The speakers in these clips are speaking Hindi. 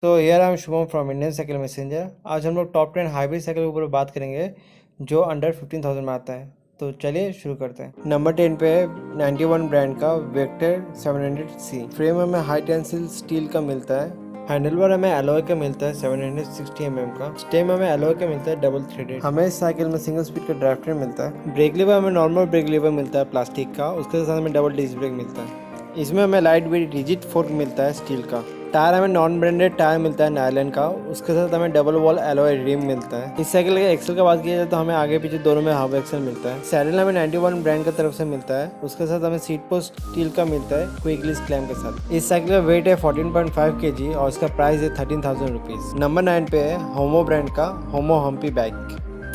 तो here I am Shubham from Indian cycle messenger. आज हम लोग टॉप 10 हाईब्रिड साइकिल के ऊपर बात करेंगे जो अंडर 15,000 में आता है। तो चलिए शुरू करते हैं। नंबर 10 पे है 91 ब्रांड का वेक्टर 700C। फ्रेम हमें हाई टेंसिल स्टील का मिलता है। हैंडल बार हमें एलॉय का मिलता है 760 mm का। स्टेम हमें एलॉय का मिलता है डबल थ्रेडेड। हमें इस साइकिल में सिंगल स्पीड का ड्राइव ट्रेन मिलता है। ब्रेक लीवर हमें नॉर्मल ब्रेक लीवर मिलता है प्लास्टिक का, उसके साथ हमें डबल डिस्क ब्रेक मिलता है। इसमें हमें लाइट वेट रिजिड फोर्क मिलता है स्टील का। टायर हमें नॉन ब्रांडेड टायर मिलता है नायलन का, उसके साथ हमें डबल वॉल एलॉय रिम मिलता है। इस साइकिल के एक्सल का बात किया जाए तो हमें आगे पीछे दोनों में हाफ एक्सल मिलता है। सैडल हमें 91 ब्रांड की तरफ से मिलता है, उसके साथ हमें सीट पोस्ट स्टील का मिलता है क्विक रिलीज क्लैंप के साथ। इस साइकिल का वेट है 14.5 kg और इसका प्राइस है 13,000 रुपीज़। नंबर 9 पे है होमो ब्रांड का होमो हम्पी बैक।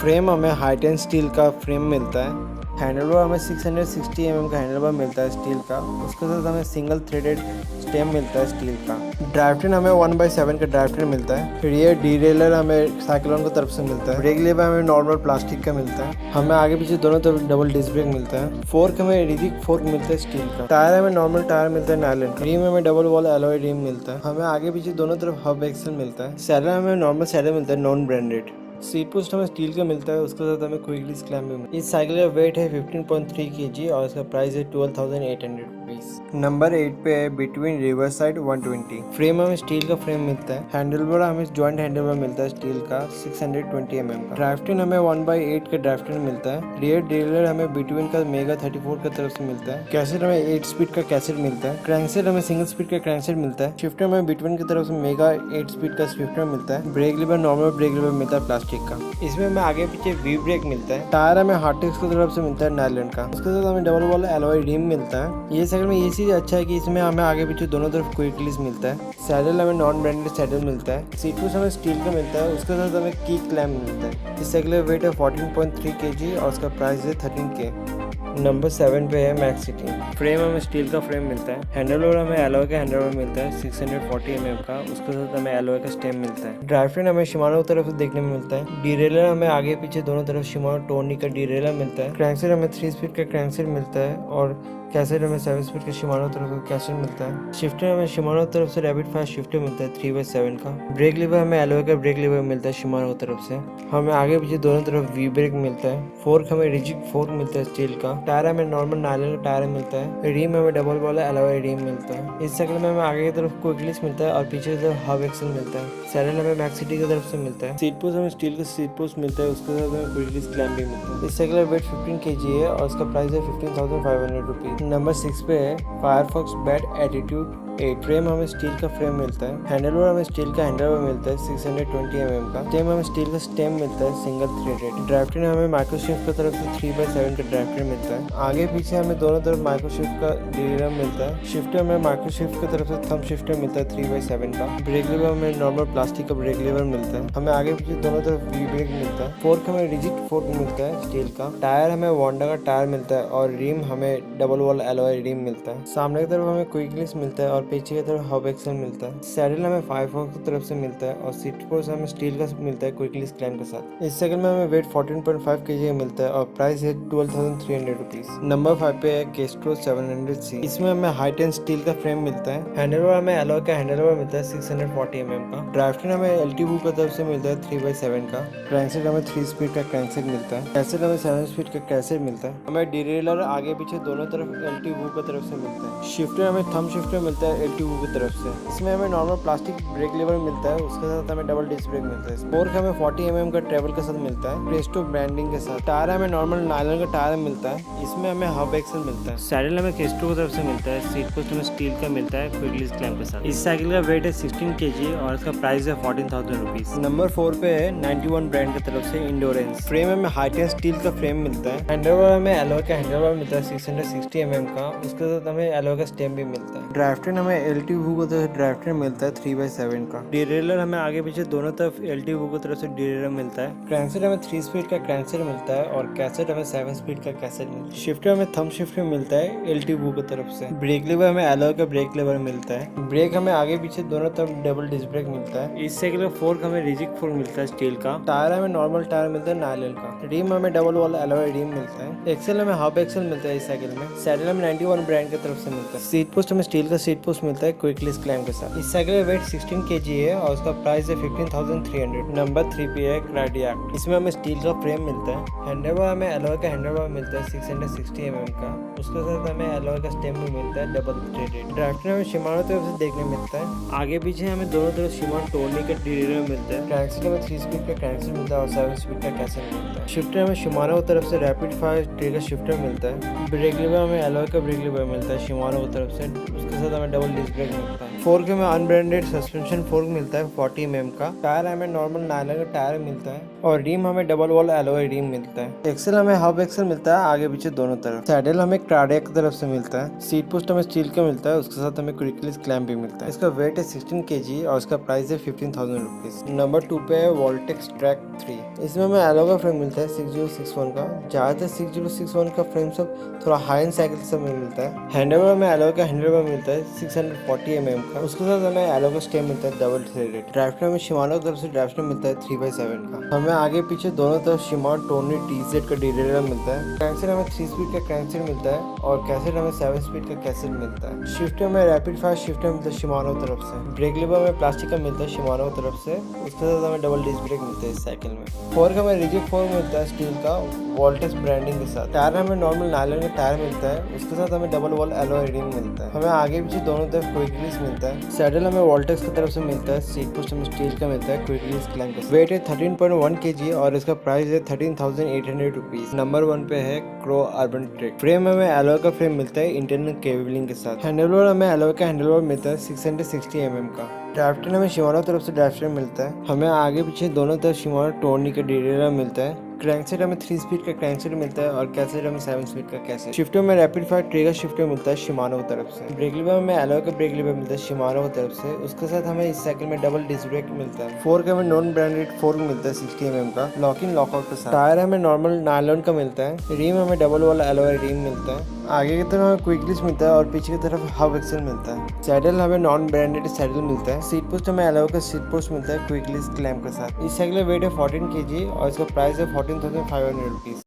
फ्रेम हमें हाईटेन स्टील का फ्रेम मिलता है। हैंडल बार हमें 660 mm का हैंडल बार मिलता है स्टील का, उसके साथ हमें सिंगल थ्रेडेड स्टेम मिलता है स्टील का। ड्राइव ट्रेन हमें 1/7 का ड्राइव ट्रेन मिलता है। रियर डीरेलर हमें साइक्लोन की तरफ से मिलता है। ब्रेक लीवर हमें नॉर्मल प्लास्टिक का मिलता है। हमें आगे पीछे दोनों तरफ डबल डिस्क ब्रेक मिलता है। फोर्क हमें रिजिड फोर्क मिलता है स्टील का। टायर हमें नॉर्मल टायर मिलता है नायलन का। रिम हमें डबल वॉल एलॉय रिम मिलता है। हमें आगे पीछे दोनों तरफ हब एक्सल मिलता है। सैडल हमें नॉर्मल सैडल मिलता है नॉन ब्रांडेड। सीट पोस्ट हमें स्टील का मिलता है, उसके साथ हमें क्विक रिलीज क्लैंप भी मिलता है। इस साइकिल का वेट है 15.3 kg और इसका प्राइस है 12,800 रुपीज़। नंबर 8 पे है बिटवीन रिवर्स साइड 120। फ्रेम हमें स्टील का फ्रेम मिलता है। हैंडल बार हमें जॉइंट हैंडल बार मिलता है स्टील का 620 mm का। ड्राइव ट्रेन हमें 1/8 का ड्राइव ट्रेन मिलता है। रियर डिरेलर हमें बिटवीन का मेगा 34 की तरफ से मिलता है। कैसेट हमें 8 स्पीड का कैसेट मिलता है। क्रैंकसेट हमें सिंगल स्पीड का क्रैंकसेट मिलता है। शिफ्टर हमें बिटवीन की तरफ से मेगा 8 स्पीड का शिफ्टर मिलता है। Brake lever normal brake lever मिलता है प्लास्टिक का। इसमें हमें आगे पीछे वी ब्रेक मिलता है। टायर हमें हार्टेक्स की तरफ से मिलता है नायलन का, उसके साथ हमें डबल वॉल एलॉय रिम मिलता है। ये साइकिल में ये चीज अच्छा है कि इसमें हमें आगे पीछे दोनों तरफ क्विक रिलीज मिलता है। सैडल हमें नॉन ब्रांडेड सैडल मिलता है। सीट पोस्ट हमें स्टील का मिलता है, उसके साथ हमें की क्लैंप मिलता है। इस साइकिल का वेट है 14.3 kg और उसका प्राइस है 13K। नंबर 7 पे है मैक्स सिटी। फ्रेम हमें स्टील का फ्रेम मिलता है। हैंडल बार हमें एलॉय का हैंडल बार मिलता है 640 mm का, उसके साथ हमें एलॉय का स्टेम मिलता है। ड्राइव ट्रेन हमें शिमानो की तरफ से देखने में मिलता है। डीरेलर हमें आगे पीछे दोनों तरफ शिमानो टोनी का डीरेलर मिलता है। क्रैंकसेट हमें 3 स्पीड का क्रैंकसेट मिलता है और कैसेट हमें 7 स्पीड का शिमानो तरफ का कैसेट मिलता है। शिफ्टर हमें शिमानो तरफ से रैपिड फास्ट शिफ्टर मिलता है 3/7 का। ब्रेक लीवर हमें एलॉय का ब्रेक लीवर मिलता है शिमानो तरफ से। हमें आगे पीछे दोनों तरफ वी ब्रेक मिलता है। फोर्क हमें रिजिड फोर्क मिलता है स्टील का। टायर हमें नॉर्मल नायलन का टायर मिलता है। रिम हमें डबल वाला एलॉय रिम मिलता है। इस साइकिल में हमें आगे की तरफ क्विक रिलीज मिलता है और पीछे की तरफ हब एक्सल मिलता है। सैडल हमें मैक्स सिटी की तरफ से मिलता है। सीट पोस्ट हमें स्टील का सीट पोस्ट मिलता है, उसके साथ हमें क्विक रिलीज क्लैंप भी मिलता है। इस साइकिल का वेट 15 kg है और इसका प्राइस है 15,500 रुपीज़। नंबर 6 पे है फायरफॉक्स बैड एटीट्यूड 8। फ्रेम हमें स्टील का फ्रेम मिलता है। हैंडल बार हमें स्टील का हैंडल बार मिलता है 620 mm का। स्टेम हमें स्टील का स्टेम मिलता है सिंगल थ्रेडेड। ड्राइव ट्रेन हमें माइक्रोशिफ्ट की तरफ से 3/7 का ड्राइव ट्रेन मिलता है। आगे पीछे हमें दोनों तरफ माइक्रोशिफ्ट का डीरेलर मिलता है। शिफ्टर हमें माइक्रोशिफ्ट की तरफ से थंब शिफ्टर मिलता है 3/7 का। ब्रेक लीवर हमें नॉर्मल प्लास्टिक का ब्रेक लीवर मिलता है। हमें आगे पीछे दोनों तरफ वी ब्रेक मिलता है। फोर्क हमें रिजिड फोर्क मिलता है स्टील का। टायर हमें वोंडा का टायर मिलता है और रिम हमें डबल वॉल एलॉय रिम मिलता है। सामने की तरफ हमें क्विक रिलीज मिलता है और पीछे की तरफ हब एक्सल मिलता है। सैडल हमें फायरफॉक्स की तरफ से मिलता है और सीट पोस्ट हमें स्टील का मिलता है क्विक रिलीज क्लैंप के साथ। इस साइकिल में हमें वेट 14.5 kg मिलता है और प्राइस है 12,300 रुपीज़। नंबर 5 पे है केस्ट्रो 700C। इसमें हमें हाईटेन स्टील का फ्रेम मिलता है। हैंडल बार हमें एलॉय का हैंडल बार मिलता है 640 mm का। ड्राइव ट्रेन हमें एलटीवू की तरफ से मिलता है 3/7 का। क्रैंकसेट हमें 3 स्पीड का क्रैंकसेट मिलता है। कैसेट हमें 7 स्पीड का कैसेट मिलता है। हमें डीरेलर आगे पीछे दोनों तरफ एलटीवू की तरफ से मिलता है। शिफ्टर हमें थंब शिफ्टर मिलता है एलटीवू की तरफ से। इसमें हमें नॉर्मल प्लास्टिक ब्रेक लीवर मिलता है, उसके साथ हमें डबल डिस्क ब्रेक मिलता है। फोर्क हमें 40 mm का ट्रेवल के साथ मिलता है प्रेस्टो ब्रांडिंग के साथ। टायर हमें नॉर्मल नायलन का टायर मिलता है। इसमें हमें हब एक्सल मिलता है। सैडल हमें केस्ट्रो की तरफ से मिलता है। सीट पोस्ट हमें स्टील का मिलता है क्विक रिलीज क्लैंप के साथ। इस साइकिल का वेट है 16 kg और इसका प्राइस है 14,000 रुपीज। नंबर 4 पे है 91 ब्रांड की तरफ से इंडोरेंस। फ्रेम हमें हाईटेन स्टील का फ्रेम मिलता है। हैंडल बार हमें एलॉय का हैंडल बार मिलता है 660 mm का, उसके साथ हमें एलॉय का स्टेम भी मिलता है। ड्राइव ट्रेन हमें एलटीवू की तरफ से ड्राइव ट्रेन मिलता है 3/7 का। डीरेलर हमें आगे पीछे दोनों तरफ एलटीवू की तरफ से डीरेलर मिलता है। क्रैंकसेट हमें 3 स्पीड का क्रैंकसेट मिलता है और कैसेट हमें 7 स्पीड का कैसेट मिलता है। शिफ्टर हमें थंब शिफ्टर मिलता है एलटीवू की तरफ से। ब्रेक लीवर हमें एलॉय का ब्रेक लीवर मिलता है। ब्रेक हमें आगे पीछे दोनों तरफ डबल डिस्क ब्रेक मिलता है। इस साइकिल का फोर्क हमें रिजिड फोर्क मिलता है स्टील का। टायर हमें नॉर्मल टायर मिलता है नायलन का। रिम हमें डबल वॉल एलॉय रिम मिलता है। एक्सल हमें हब एक्सल मिलता है इस साइकिल में। सैडल हमें 91 ब्रांड की तरफ से मिलता है। सीट पोस्ट हमें स्टील का सीट पोस्ट मिलता है क्विकली क्लैम के साथ। इस साइकिल का वेट 16 kg है और उसका प्राइस है 15,300। नंबर 3 पे है कार्डियक। इसमें हमें स्टील का फ्रेम मिलता है। हैंडल बार हमें एलॉय का हैंडल बार मिलता है 660 mm का। उसके साथ हमें एलॉय का स्टेम भी मिलता है डबल थ्रेडेड। ड्राफ्टर हमें शिमानो तरफ से देखने मिलता है। आगे पीछे हमें दोनों तरफ शिमानो टोरनी का डिरेलर मिलता है। क्रैंकसेट हमें 3 स्पीड का क्रैंकसेट मिलता है और 7 स्पीड का कैसेट मिलता है। शिफ्टर हमें शिमानो की तरफ से रैपिड फायर ट्रिगर शिफ्टर मिलता है। ब्रेक लीवर हमें एलॉय का ब्रेक लीवर मिलता है शिमानो की तरफ से। उसके साथ हमें डबल डिस्क ब्रेक मिलता है। फोर्क में अनब्रांडेड सस्पेंशन फोर्क मिलता है 40 mm का। टायर हमें नॉर्मल नायलॉन का टायर मिलता है और रिम हमें डबल वॉल एलॉय रिम मिलता है। एक्सेल हमें हब एक्सेल मिलता है आगे पीछे दोनों तरफ। सैडल हमें कार्डियक की तरफ से मिलता है। सीट पोस्ट हमें स्टील का मिलता है, उसके साथ हमें क्विकली क्लैम्प भी मिलता है। इसका वेट है 16 kg और इसका प्राइस है 15,000 रुपीज। नंबर 2 पे है वोल्टेक्स ट्रैक 3। इसमें हमें एलॉय का फ्रेम मिलता है 6061 का। ज्यादातर 6061 का फ्रेम सब थोड़ा हाई एंड साइकिल सब में मिलता है। हैंडल में एलॉय का हैंडल बार मिलता है 640 mm का। उसके साथ हमें एलॉय का स्टेम मिलता है डबल थ्रेडेड। ड्राफ्टर में शिमानो की तरफ से ड्राफ्टर मिलता है 3x7 का। हमें आगे पीछे दोनों तरफ शिमानो टोरनी TZ का डिरेलर मिलता है। क्रैंकसेट हमें 3 स्पीड का क्रैंकसेट मिलता है और कैसेट हमें 7 स्पीड का कैसेट मिलता है। शिफ्टर में रैपिड फायर शिफ्टर मिलता है शिमानो की तरफ से। ब्रेक लीवर में प्लास्टिक का मिलता है शिमानो की तरफ से। उसके साथ हमें डबल डिस्क ब्रेक मिलता है इस साइकिल में। फोर्क हमें रिजिड फोर्क मिलता है स्टील का वोल्टेक्स ब्रांडिंग के साथ। टायर हमें नॉर्मल नायलॉन का टायर मिलता है, उसके साथ हमें डबल वॉल एलॉय रिम मिलता है। हमें आगे पीछे दोनों तरफ क्विकलीस मिलता है। सैडल हमें वोल्टेक्स की तरफ से मिलता है। सीट पोस्ट हमें स्टील का मिलता है क्विकलीस क्लैम्प का। वेट है 13.1 kg और इसका प्राइस है 13,800 रुपीज। नंबर 1 पे है क्रो अर्बन ट्रेक। फ्रेम हमें एलॉय का फ्रेम मिलता है इंटरनल केबलिंग के साथ। हैंडलबार हमें एलॉय का हैंडलबार मिलता है 660 mm का। ड्राफ्टर हमें शिमानो तरफ से ड्राफ्टर मिलता है। हमें आगे पीछे दोनों तरफ शिमानो टोरनी का डिरेलर मिलता है। क्रैंकसेट हमें 3 स्पीड का क्रैंकसेट मिलता है और कैसेट हमें 7 स्पीड का कैसेट। शिफ्टर में रैपिड फायर ट्रिगर शिफ्टर मिलता है शिमानो की तरफ से। ब्रेक लीवर में एलॉय का ब्रेक लीवर मिलता है शिमानो की तरफ से। उसके साथ हमें इस साइकिल में डबल डिस्क ब्रेक मिलता है। फोर्क हमें नॉन ब्रांडेड फोर्क मिलता है 60 mm का लॉक इन लॉकआउट के साथ। टायर हमें नॉर्मल नायलॉन का मिलता है। रिम हमें डबल वॉल एलॉय रिम मिलता है। आगे की तरफ हमें क्विकलिस मिलता है और पीछे की तरफ हब एक्सेल मिलता है। सैडल हमें नॉन ब्रांडेड सैडल मिलता है। सीट पोस्ट हमें एलॉय का सीट पोस्ट मिलता है क्विकलिस क्लैम्प के साथ। इस साइकिल का वेट है 14 kg और इसका प्राइस है 14,500 रुपीज।